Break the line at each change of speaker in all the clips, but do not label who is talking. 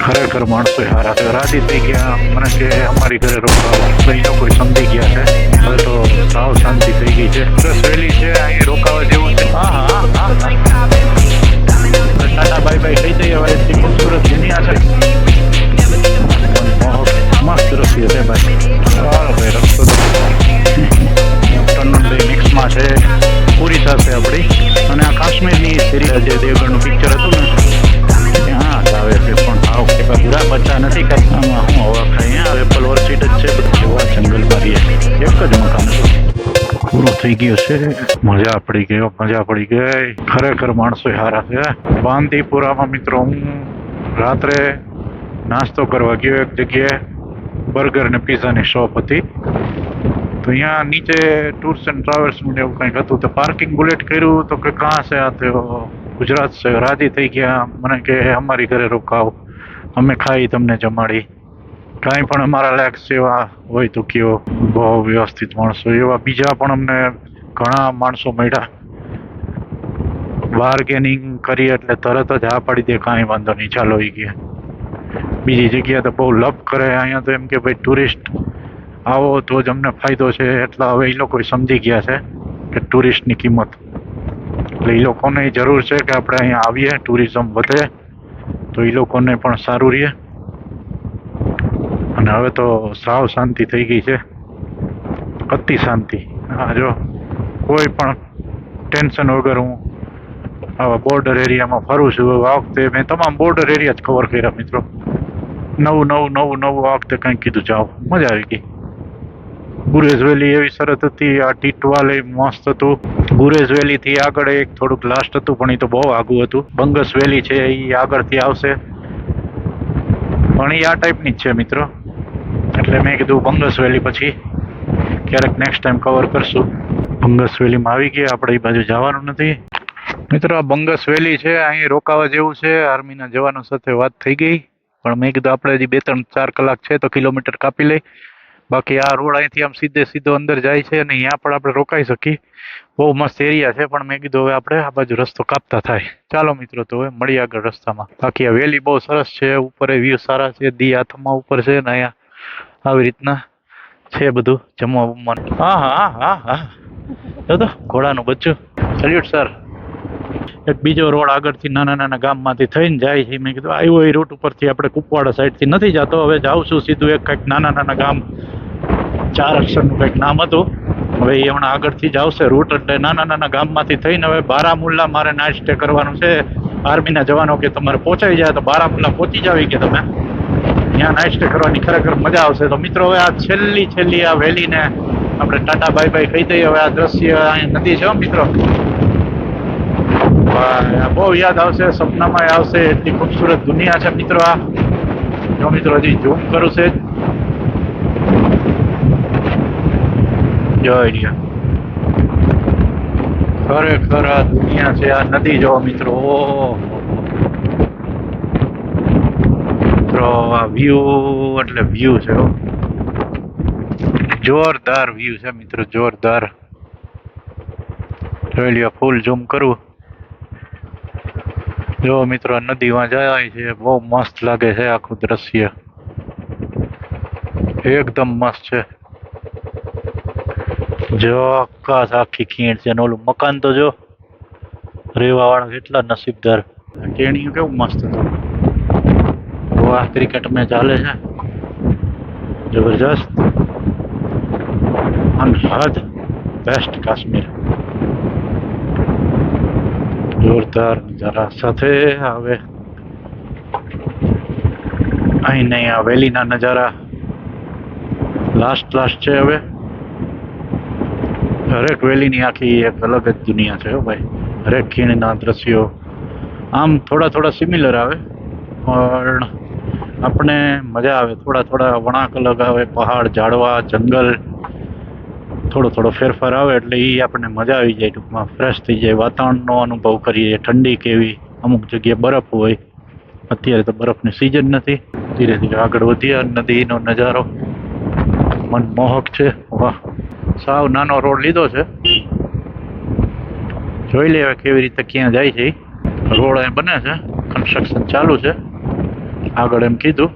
ખરેખર માણસો હારા છે. રાજી થઈ ગયા મને કે અમારી ઘરે રોકાવા, તો એ લોકો સમજી ગયા છે. હવે તો સાવ શાંતિ થઈ ગઈ છે. બસ વહેલી છે, અહીં રોકાવા જેવું છે. હા હા હા ટાટા બાય બાય કહી દઈએ. હવે એટલી ખૂબસૂરત દુનિયા છે. મસ્ત રસ્તી છે ભાઈ. ચાલો ભાઈ, રસ્તો તો ટનલ મિક્સમાં છે. પૂરી થશે આપણી. અને આ કાશ્મીરની સિરીઝ જે દેવગણનું પિક્ચર હતું ને ત્યાં જ આવે છે. પણ ભાવ એવા બુરા બચ્ચા નથી કરતા. આમાં હું હવા ખાઈ આવે એપલ ઓર્ચિડ જ છે. બધું જેવા જંગલમાં રહીએ. એક જ મકાન પૂરો થઈ ગયો છે. મજા પડી ગયો, મજા પડી ગઈ. ખરેખર માણસો હારા છે. બાંદીપુરામાં મિત્રો હું રાત્રે નાસ્તો કરવા ગયો એક જગ્યાએ. બર્ગર ને પીઝાની શોપ હતી. તો અહીંયા નીચે ટૂર્સ એન્ડ ટ્રાવેલ્સનું એવું કંઈક હતું. તો પાર્કિંગ બુલેટ કર્યું તો કે કાં છે આ? તો ગુજરાત છે. રાજી થઈ ગયા મને કે અમારી ઘરે રોકાવ, અમે ખાઈ તમને જમાડી. કાંઈ પણ અમારા લાયક સેવા હોય તો કયો. બહુ વ્યવસ્થિત માણસો. એવા બીજા પણ અમને ઘણા માણસો મળ્યા. બાર્ગેનિંગ કરી એટલે તરત જ હા પાડી દે, કાંઈ વાંધો નહીં ચાલો એ ગયા. બીજી જગ્યાએ તો બહુ લપ કરે. અહીંયા તો એમ કે ભાઈ ટુરિસ્ટ આવો તો જ અમને ફાયદો છે. એટલા હવે એ લોકો સમજી ગયા છે કે ટુરિસ્ટની કિંમત. એટલે એ લોકોને જરૂર છે કે આપણે અહીંયા આવીએ, ટુરિઝમ વધે તો એ લોકોને પણ સારું રહે. અને હવે તો સાવ શાંતિ થઈ ગઈ છે. અતિ શાંતિ. હા જો કોઈ પણ ટેન્શન વગર હું આવા બોર્ડર એરિયામાં ફરું છું. આ વખતે મેં તમામ બોર્ડર એરિયા જ કવર કર્યા મિત્રો. નવું આ વખતે કંઈક કીધું જાઓ. મજા આવી ગઈ. ગુરેઝ વેલી એવી સરસ હતી. આ ટીટવાલ એ મસ્ત હતું. ગુરેઝ વેલીથી આગળ એક થોડુંક લાસ્ટ હતું પણ એ તો બહુ આગું હતું. બંગસ વેલી છે એ આગળથી આવશે પણ એ આ ટાઈપની જ છે મિત્રો. એટલે મેં કીધું બંગસ વેલી પછી ક્યારેક નેક્સ્ટ ટાઈમ કવર કરશું. બંગસ વેલીમાં આવી ગયા આપણે. એ બાજુ જવાનું નથી મિત્રો. આ બંગસ વેલી છે, અહીં રોકાવા જેવું છે. આર્મીના જવાનો સાથે વાત થઈ ગઈ પણ મેં કીધું આપણે હજી 2-3-4 કલાક છે તો કિલોમીટર કાપી લઈ. બાકી આ રોડ અહીંથી આમ સીધો અંદર જાય છે અને અહીંયા પણ આપણે રોકાઈ શકીએ. બહુ મસ્ત એરિયા છે. પણ મેં કીધું હવે આપણે આ બાજુ રસ્તો કાપતા થાય. ચાલો મિત્રો તો હવે મળીએ આગળ રસ્તામાં. બાકી આ વેલી બહુ સરસ છે. ઉપર વ્યૂ સારા છે. દી હાથમાં ઉપર છે ને અહીંયા આવી રીતના છે બધું જમવા બમવાનું. હા હા હા હા જો તો ઘોડાનું બચ્ચું. Salute sir. એક બીજો રોડ આગળથી નાના ગામમાંથી થઈને જાય છે. મેં કીધું આવ્યો એ રૂટ ઉપરથી આપણે કુપવાડા સાઈડથી નથી જતો. હવે જાઉં છું સીધું એક કંઈક નાના ગામ 4 અક્ષરનું કંઈક નામ હતું. હવે એ હમણાં આગળથી જ આવશે રૂટ. એટલે નાના ગામમાંથી થઈને હવે બારામુલ્લા મારે નાઇટ સ્ટે કરવાનું છે. આર્મીના જવાનો કે તમારે પહોંચાઈ જાય તો બારામુલ્લા પહોંચી જાવી કે તમે ત્યાં નાઇટ સ્ટે કરવાની ખરેખર મજા આવશે. તો મિત્રો હવે આ છેલ્લી આ વેલીને આપણે ટાટા બાય બાય કહી દઈએ. હવે આ દ્રશ્ય અહીંયા નદી છે મિત્રો. બહુ યાદ આવશે, સપનામાં આવશે. એટલી ખૂબસૂરત દુનિયા છે મિત્રો. આ જો મિત્રો હજી ઝૂમ કરું છે. જોઈ ખરેખર આ દુનિયા છે. આ નદી જો મિત્રો. મિત્રો આ વ્યૂ એટલે વ્યૂ છે. જોરદાર વ્યૂ છે મિત્રો, જોરદાર. જોઈ લ્યો, ફૂલ ઝૂમ કરું. જો મિત્રો નદીમાં જાય છે. બહુ મસ્ત લાગે છે આખું દ્રશ્ય. એકદમ મસ્ત છે. જો આકાશ આખી ખીણ છે. ઓલું મકાન તો જો રેવા વાળા કેટલા નસીબદાર. ટેણીયું કેવું મસ્ત હતું. વાહ, ક્રિકેટ મેચ ચાલે છે. જબરજસ્ત. અનહદ બેસ્ટ કાશ્મીર. જોરદાર નજારા સાથે હવે અહીં નહીં આ વેલીના નજારા લાસ્ટ છે. હવે હરેક વેલીની આખી એક અલગ જ દુનિયા છે ભાઈ. હરેક ખીણના દ્રશ્યો આમ થોડા સિમિલર આવે પણ આપણે મજા આવે. થોડા વળાંક અલગ આવે. પહાડ, ઝાડવા, જંગલ, થોડો ફેરફાર આવે એટલે એ આપણને મજા આવી જાય. ટૂંકમાં ફ્રેશ થઈ જાય. વાતાવરણનો અનુભવ કરીએ. ઠંડી કેવી, અમુક જગ્યાએ બરફ હોય. અત્યારે તો બરફની સિઝન નથી. ધીરે આગળ વધીએ. નદીનો નજારો મનમોહક છે. વાહ, સાવ નાનો રોડ લીધો છે. જોઈ લે કેવી રીતે ક્યાં જાય છે. રોડ અહીં બને છે, કન્સ્ટ્રક્શન ચાલુ છે. આગળ એમ કીધું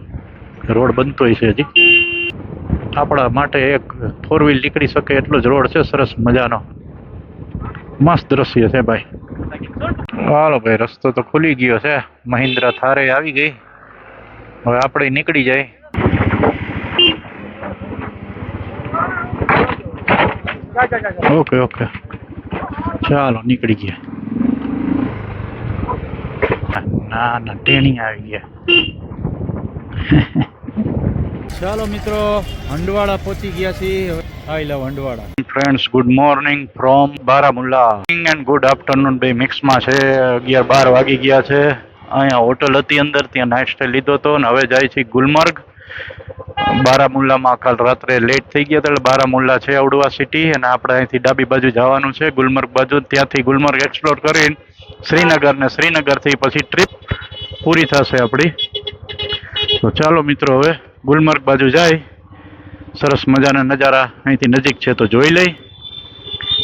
રોડ બનતો છે હજી. આપણા માટે એક 4 વ્હીલ નીકળી શકે એટલો જ રોડ છે, સરસ મજાનો, મસ્ત દ્રશ્ય છે ભાઈ. હાલો ભાઈ, રસ્તો તો ખુલી ગયો છે, મહિન્દ્રા થારે આવી ગઈ. હવે આપણે નીકળી જાય. ઓકે ઓકે, ચાલો નીકળી ગયા. ના ના, ટેણી આવી ગયા.
ચાલો મિત્રો, હંડવાડા પહોંચી ગયા છીએ. I love Handwara.
Friends, good morning from Baramulla and good afternoon બે મિક્સમાં છે. 11-12 વાગી ગયા છે. અહીંયા હોટલ હતી અંદર, ત્યાં નાઇટ સ્ટે લીધો હતો ને હવે જાય છે ગુલમર્ગ. બારામુલ્લામાં કાલ રાત્રે લેટ થઈ ગયા હતા એટલે બારામુલ્લા છે અવડવા સિટી, અને આપણે અહીંથી ડાબી બાજુ જવાનું છે ગુલમર્ગ બાજુ. ત્યાંથી ગુલમર્ગ એક્સપ્લોર કરીને શ્રીનગર, ને શ્રીનગરથી પછી ટ્રીપ પૂરી થશે આપણી. તો ચાલો મિત્રો, હવે ગુલમર્ગ બાજુ જાય. સરસ મજાના નજારા અહીંથી નજીક છે તો જોઈ લઈ,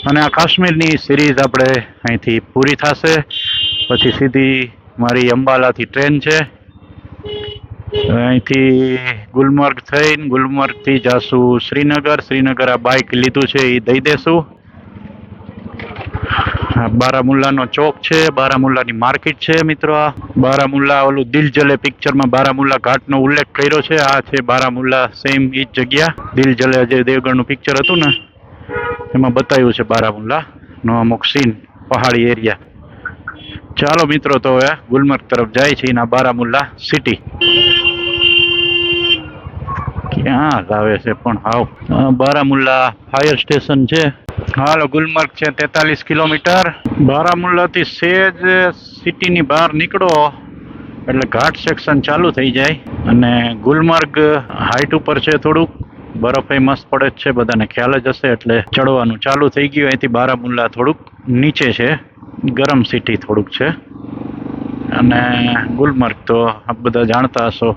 અને આ કાશ્મીરની સિરીઝ આપણે અહીંથી પૂરી થશે. પછી સીધી મારી અંબાલાથી ટ્રેન છે. અહીંથી ગુલમર્ગ થઈને ગુલમર્ગથી જાશું શ્રીનગર. શ્રીનગર આ બાઇક લીધું છે એ દઈ દેશું. બારામુલ્લાનો ચોક છે, બારામુલ્લાની માર્કેટ છે મિત્રો. આ બારામુલ્લા, ઓલું દિલ જલે પિક્ચરમાં બારામુલ્લા ઘાટનો ઉલ્લેખ કર્યો છે. આ છે બારામુલ્લા, સેમ એ જ જગ્યા. દિલ જલે અજય દેવગણનું પિક્ચર હતું ને, એમાં બતાવ્યું છે બારામુલ્લાનો અમુક સીન, પહાડી એરિયા. ચાલો મિત્રો, તો હવે ગુલમર્ગ તરફ જાય છે એના બારામુલ્લા સિટી. ક્યાં લાવે છે પણ હાવ. બારામુલ્લા ફાયર સ્ટેશન છે. હાલો, ગુલમર્ગ છે 43 કિલોમીટર. બારામુલ્લાથી સેજ સિટીની બહાર નીકળો એટલે ઘાટ સેક્શન ચાલુ થઈ જાય. અને ગુલમર્ગ હાઈટ ઉપર છે થોડુંક, બરફ એ મસ્ત પડે જ છે, બધાને ખ્યાલ જ હશે. એટલે ચડવાનું ચાલુ થઈ ગયું. અહીંથી બારામુલ્લા થોડુંક નીચે છે, ગરમ સિટી થોડુંક છે. અને ગુલમર્ગ તો આપ બધા જાણતા હશો,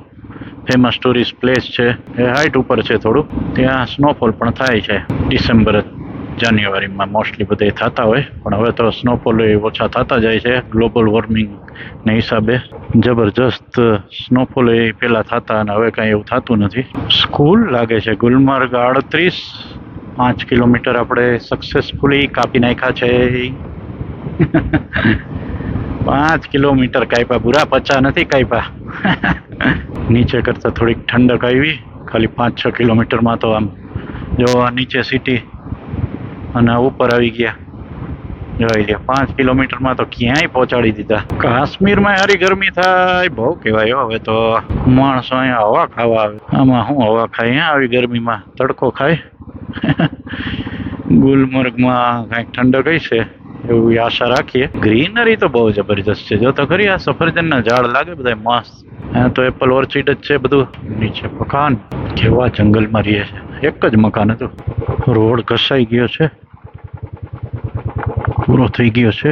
ફેમસ ટુરિસ્ટ પ્લેસ છે. એ હાઈટ ઉપર છે થોડુંક. ત્યાં સ્નોફોલ પણ થાય છે ડિસેમ્બર જાન્યુઆરીમાં મોસ્ટલી બધે થતા હોય, પણ હવે તો સ્નોફોલ ઓછા થતા જાય છે ગ્લોબલ વોર્મિંગને હિસાબે. જબરજસ્ત સ્નોફોલ એ પહેલાં થતા, અને હવે કાંઈ એવું થતું નથી. સ્કૂલ લાગે છે ગુલમર્ગ 5 કિલોમીટર આપણે સક્સેસફુલી કાપી નાખ્યા છે. 5 કિલોમીટર કાપ્યા, પૂરા 50 નથી કાપ્યા. નીચે કરતાં થોડીક ઠંડક આવી, ખાલી 5-6 કિલોમીટરમાં તો આમ જો નીચે સિટી, અને ઉપર આવી ગયા. જોઈ લે, 5 કિલોમીટરમાં તો ક્યાંય પહોંચાડી દીધા. કાશ્મીરમાં હારી ગરમી થાય, બહુ કહેવાય. હવે તો માણસો અહીંયા હવા ખાવા આવે, આમાં શું હવા ખાય અહીંયા આવી ગરમીમાં? તડકો ખાય. ગુલમર્ગમાં કાંઈક ઠંડક હશે એવી આશા રાખીએ. ગ્રીનરી તો બહુ જબરજસ્ત છે, જો તો ખરી. આ સફરજનના ઝાડ લાગે બધા મસ્ત. અહીંયા તો એપલ ઓર્ચિડ જ છે બધું. નીચે મકાન, કેવા જંગલમાં રહે છે. એક જ મકાન હતું. રોડ ઘસાઈ ગયો છે, પૂરો થઈ ગયો છે.